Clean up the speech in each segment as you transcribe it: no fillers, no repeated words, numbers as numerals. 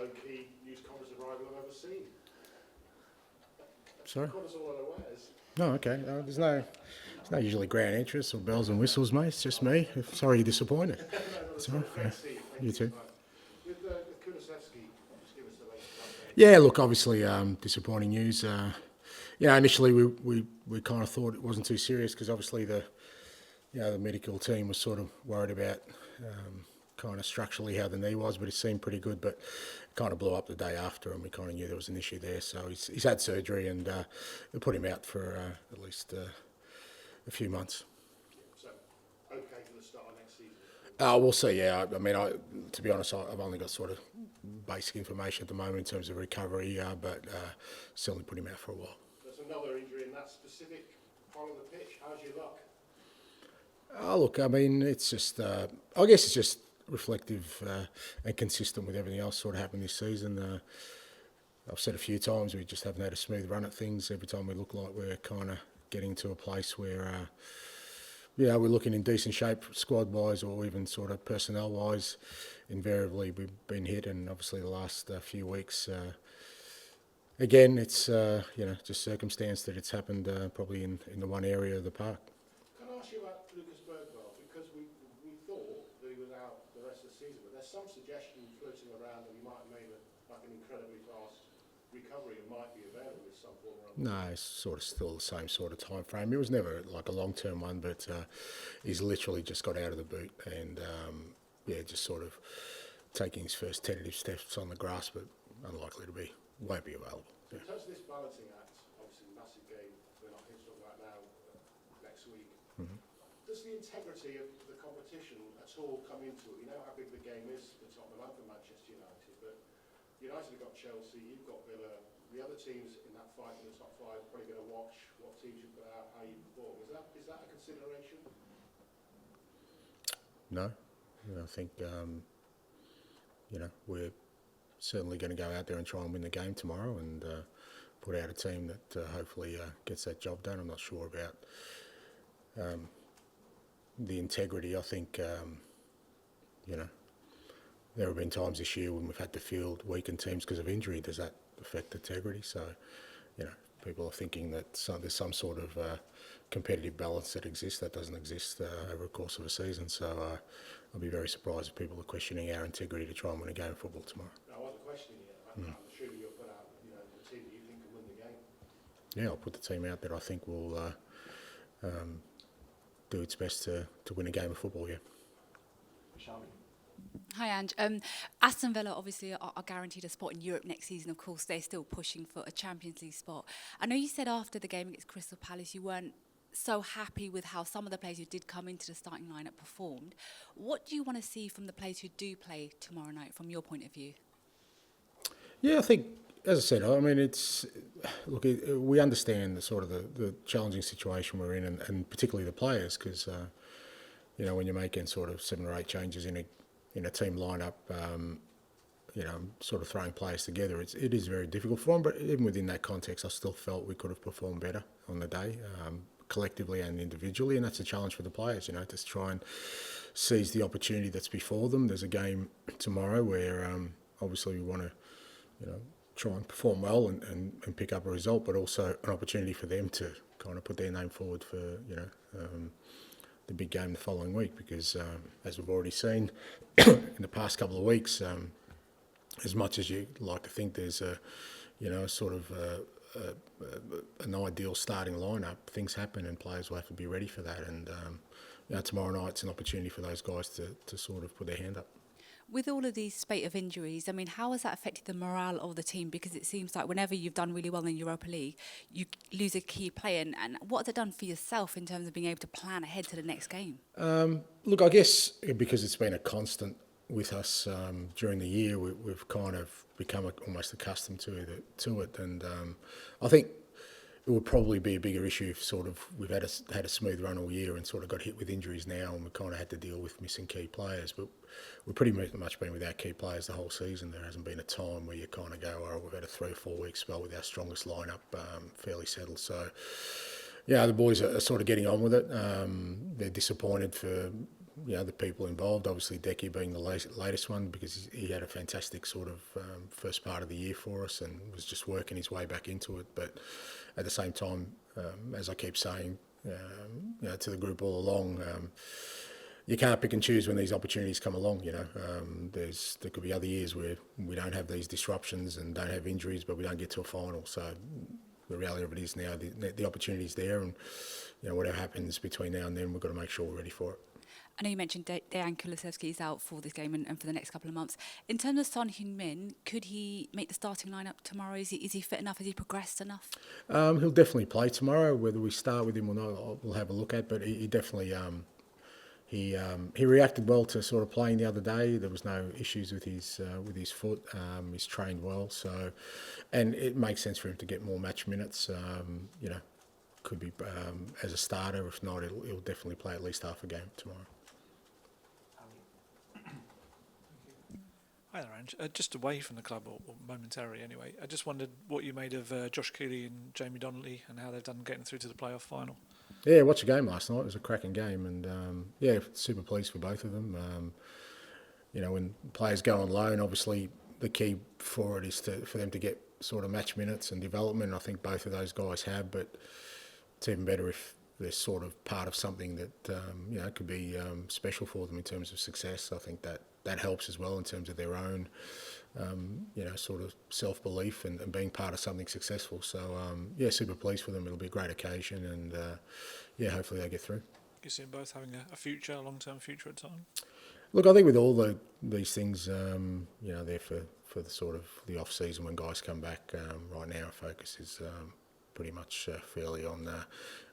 low-key news conference arrival I've ever seen. Sorry? Caught us all unawares. No, okay. There's no usually grand entrance or bells and whistles, mate. It's just me. Sorry you're disappointed. No, not It's at all all. right. Great to see you. Thank You too. With Kulusevski, just give us the latest update. Yeah, look, obviously disappointing news. Initially we kind of thought it wasn't too serious because obviously the medical team was sort of worried about kind of structurally how the knee was, but it seemed pretty good. But it kind of blew up the day after, and we kind of knew there was an issue there. So he's had surgery, and they put him out for at least a few months. So, okay for the start of next season? We'll see. Yeah, I mean, to be honest, I've only got sort of basic information at the moment in terms of recovery, but certainly put him out for a while. There's another injury in that specific part of the pitch. How's your luck? Look, I mean, it's just, I guess it's just reflective and consistent with everything else sort of happened this season. I've said a few times we just haven't had a smooth run at things. Every time we look like we're kind of getting to a place where, we're looking in decent shape squad-wise or even sort of personnel-wise, invariably we've been hit, and obviously the last few weeks, again, it's, just circumstance that it's happened probably in the one area of the park. Can I ask you about Lucas Bergwall? Because we thought that he was out the rest of the season, but there's some suggestion floating around that he might have made an incredibly fast recovery and might be available with some form or other. No, it's sort of still the same sort of time frame. It was never like a long-term one, but he's literally just got out of the boot and, just sort of taking his first tentative steps on the grass, but unlikely to be, won't be available. So in terms of this balancing act, obviously massive game, we're not here to talk about now, next week. Mm-hmm. Does the integrity of the competition at all come into it? You know how big the game is for Tottenham and for Manchester United, but United have got Chelsea, you've got Villa, the other teams in that fight in the top five are probably going to watch what teams you put out, how you perform. Is that a consideration? No, I think, we're certainly going to go out there and try and win the game tomorrow and put out a team that hopefully gets that job done. I'm not sure about the integrity. I think, there have been times this year when we've had to field weakened teams because of injury. Does that affect integrity? So, people are thinking that there's some sort of competitive balance that exists. That doesn't exist over the course of a season. So I'll be very surprised if people are questioning our integrity to try and win a game of football tomorrow. No, I wasn't questioning it. I'm assuming you'll put out the team that you think can win the game. Yeah, I'll put the team out that I think will do its best to win a game of football, yeah. Hi, Ange. Aston Villa obviously are guaranteed a spot in Europe next season. Of course, they're still pushing for a Champions League spot. I know you said after the game against Crystal Palace you weren't so happy with how some of the players who did come into the starting lineup performed. What do you want to see from the players who do play tomorrow night, from your point of view? Yeah, I think, as I said, I mean, we understand the sort of the challenging situation we're in, and particularly the players, because when you're making sort of 7 or 8 changes in a team lineup, sort of throwing players together, it is very difficult for them. But even within that context, I still felt we could have performed better on the day, collectively and individually, and that's a challenge for the players, to try and seize the opportunity that's before them. There's a game tomorrow where obviously we want to, try and perform well and pick up a result, but also an opportunity for them to kind of put their name forward for, the big game the following week, because as we've already seen in the past couple of weeks, as much as you like to think there's an ideal starting lineup, things happen and players will have to be ready for that. And tomorrow night's an opportunity for those guys to sort of put their hand up. With all of these spate of injuries, I mean, how has that affected the morale of the team? Because it seems like whenever you've done really well in Europa League, you lose a key player. And what has it done for yourself in terms of being able to plan ahead to the next game? Look, I guess because it's been a constant with us during the year, we've kind of become almost accustomed to it. And I think it would probably be a bigger issue if sort of we've had a smooth run all year and sort of got hit with injuries now, and we kind of had to deal with missing key players. But we've pretty much been without key players the whole season. There hasn't been a time where you kind of go, oh, we've had a 3 or 4 week spell with our strongest lineup fairly settled. So, the boys are sort of getting on with it. They're disappointed for the people involved. Obviously, Decky being the latest one, because he had a fantastic sort of first part of the year for us and was just working his way back into it. But at the same time, as I keep saying, to the group all along, you can't pick and choose when these opportunities come along. There could be other years where we don't have these disruptions and don't have injuries, but we don't get to a final. So the reality of it is now the opportunity's there, and whatever happens between now and then, we've got to make sure we're ready for it. I know you mentioned Dejan Kulusevski is out for this game and for the next couple of months. In terms of Son Heung-min, could he make the starting lineup tomorrow? Is he fit enough? Has he progressed enough? He'll definitely play tomorrow. Whether we start with him or not, we'll have a look at. But he definitely he reacted well to sort of playing the other day. There was no issues with his foot. He's trained well, and it makes sense for him to get more match minutes. Could be as a starter. If not, he'll definitely play at least half a game tomorrow. Hi there, Ange. Just away from the club, or momentarily anyway, I just wondered what you made of Josh Keely and Jamie Donley and how they've done getting through to the playoff final. Yeah, I watched the game last night. It was a cracking game, and super pleased for both of them. When players go on loan, obviously the key for it is for them to get sort of match minutes and development. I think both of those guys have, but it's even better if they're sort of part of something that could be special for them in terms of success. I think that helps as well in terms of their own sort of self-belief and being part of something successful. So super pleased for them. It'll be a great occasion, and hopefully they get through. You see them both having a long-term future at time? Look, I think with all these things, they're for the sort of the off-season when guys come back. Right now, our focus is pretty much fairly on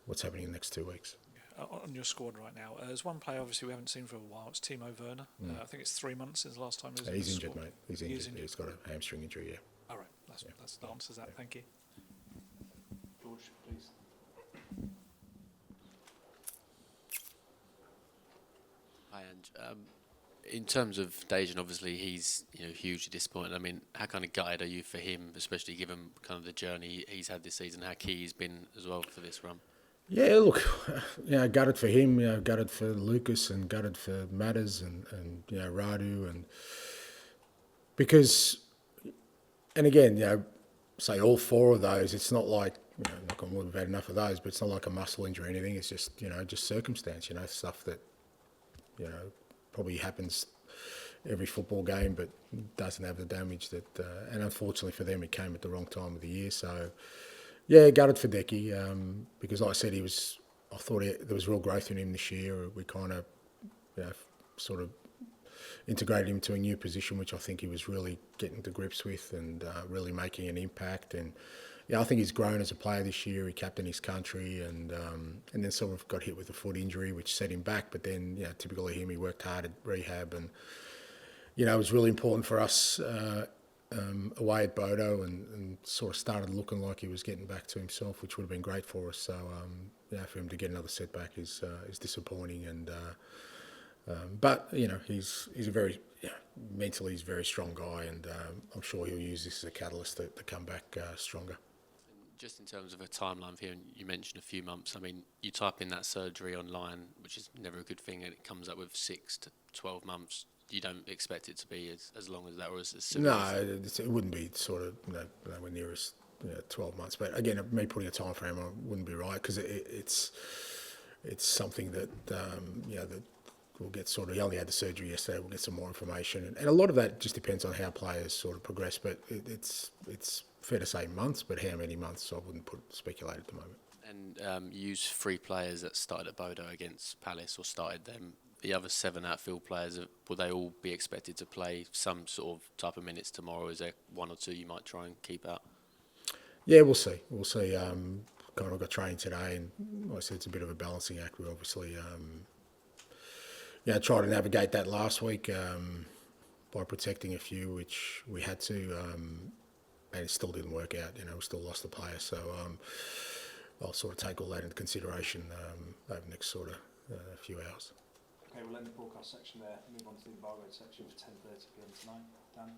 what's happening in the next 2 weeks. On your squad right now, there's one player obviously we haven't seen for a while. It's Timo Werner. I think it's 3 months since the last time he was in the He's injured, squad. mate. He's injured. He's got a hamstring injury, yeah. All right, that answers that. Thank you. George, please. Hi, Ange. In terms of Dejan, obviously he's hugely disappointed. I mean, how kind of gutted are you for him, especially given kind of the journey he's had this season, how key he's been as well for this run? Yeah, look, gutted for him, gutted for Lucas, and gutted for Matters and Radu, and because, and again, say all four of those, it's not like, knock on wood, we've had enough of those, but it's not like a muscle injury or anything. It's just just circumstance, stuff that probably happens every football game, but doesn't have the damage that, and unfortunately for them, it came at the wrong time of the year. So. Yeah, gutted for Decky, because like I said, I thought there was real growth in him this year. We kind of, sort of integrated him to a new position, which I think he was really getting to grips with and really making an impact. And I think he's grown as a player this year. He captained his country, and then sort of got hit with a foot injury, which set him back. But then, typically him, he worked hard at rehab, and it was really important for us. Away at Bodo and sort of started looking like he was getting back to himself, which would have been great for us. So for him to get another setback is disappointing. And but he's a very mentally he's a very strong guy, and I'm sure he'll use this as a catalyst to come back stronger. Just in terms of a timeline for him, you mentioned a few months. I mean, you type in that surgery online, which is never a good thing, and it comes up with 6 to 12 months. You don't expect it to be as long as that, or as soon as... No, it wouldn't be sort of nowhere near as 12 months. But again, me putting a time frame on it wouldn't be right, because it's something that that we'll get sort of. He only had the surgery yesterday. We'll get some more information, and a lot of that just depends on how players sort of progress. But it's fair to say months, but how many months I wouldn't speculate at the moment. And you used 3 players that started at Bodo against Palace, or started them. The other 7 outfield players, will they all be expected to play some sort of type of minutes tomorrow? Is there 1 or 2 you might try and keep out? Yeah, we'll see. We'll see. Kind of got training today, and like I said, it's a bit of a balancing act. We obviously, tried to navigate that last week by protecting a few, which we had to, and it still didn't work out. We still lost the player. So I'll sort of take all that into consideration over the next sort of few hours. Okay, we'll end the broadcast section there. Move on to the embargoed section for 10:30 p.m. tonight. Dan?